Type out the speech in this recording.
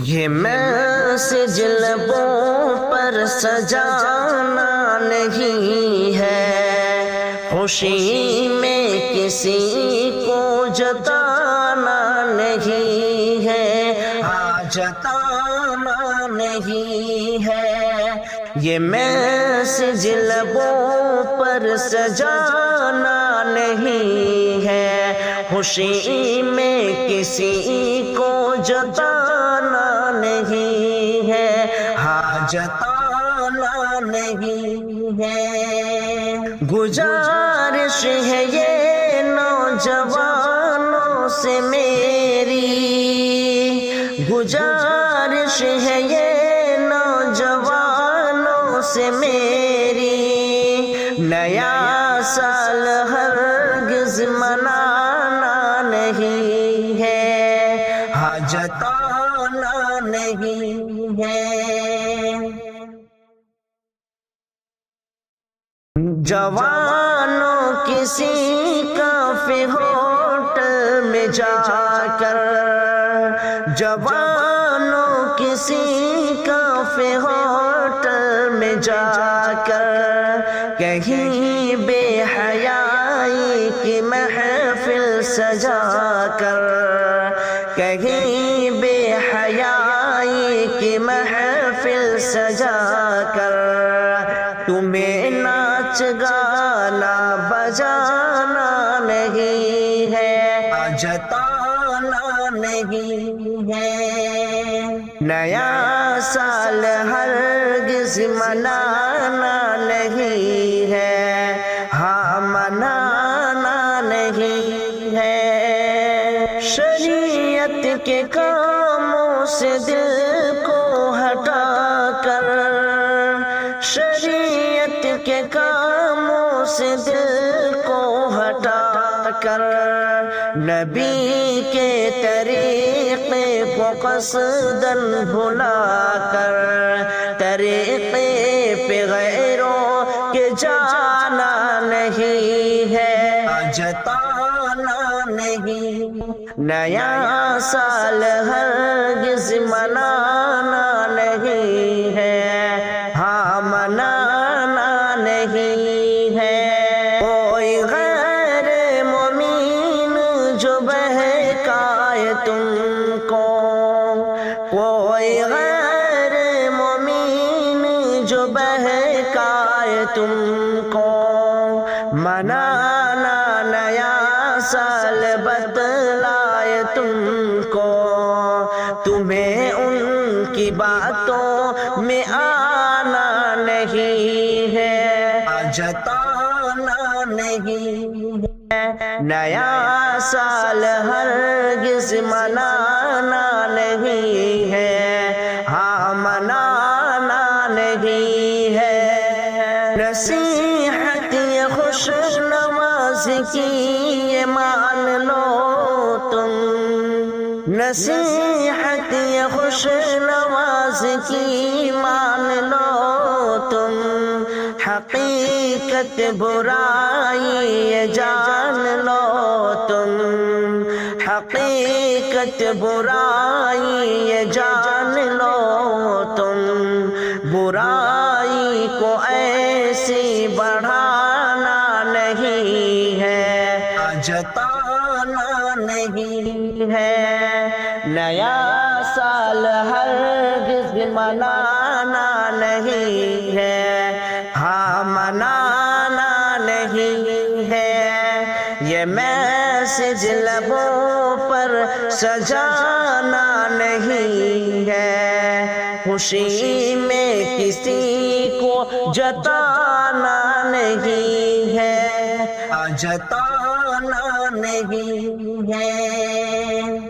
یہ میسج لبوں پر سجانا نہیں ہے، خوشی میں کسی کو جتانا نہیں ہے، جتانا نہیں ہے۔ یہ میسج لبوں پر سجانا نہیں ہے، خوشی میں کسی کو جتانا نہیں ہے، جتانا نہیں ہے۔ گزارش ہے یہ نوجوانوں سے میری، گزارش ہے یہ نوجوانوں سے میری، نیا سال ہرگز منانا نہیں ہے، جتانا نہیں ہے۔ جوانوں کسی کافی ہوٹل میں جا کر، جوانوں کسی کافی ہوٹل میں جا کر، کہیں بے حیائی کی محفل سجا کر، کہیں بے حیائی کی محفل سجا کر، تمہیں ناچ گانا بجانا نہیں ہے، جتانا نہیں ہے۔ نیا سال ہرگز منانا نہیں ہے، منانا نہیں ہے۔ شریعت کے کاموں سے دل کو ہٹا کر، شریعت کے کاموں سے دل کو ہٹا کر، نبی کے طریقے کو قصداً بھلا کر، طریقے پہ غیروں کے جانا نہیں ہے، جتانا نہیں۔ نیا سال ہرگز منانا نہیں ہے، منانا نہیں ہے۔ کوئی غیر مومن جو بہکائے تم کو، کوئی غیر مومن جو بہکائے تم کو، منانا نیا سال بتلائے تم کو، تمہیں ان کی باتوں میں آنا نہیں ہے، جتانا نہیں ہے۔ نیا سال ہرگز منانا نہیں ہے، منانا نہیں ہے۔ نصیحت یہ خوش نواز کی یہ مان لو تم، نصیحت یہ خوش نواز کی مان لو تم، حقیقت برائی یہ جان لو تم، حقیقت برائی یہ جان لو تم، برائی کو ایسی بڑھانا نہیں ہے، جتانا نہیں ہے۔ نیا سال ہرگز منانا نہیں ہے، منانا نہیں ہے۔ یہ میسج لبوں پر سجانا نہیں ہے، خوشی میں کسی کو جتانا نہیں ہے، جتانا نہیں ہے۔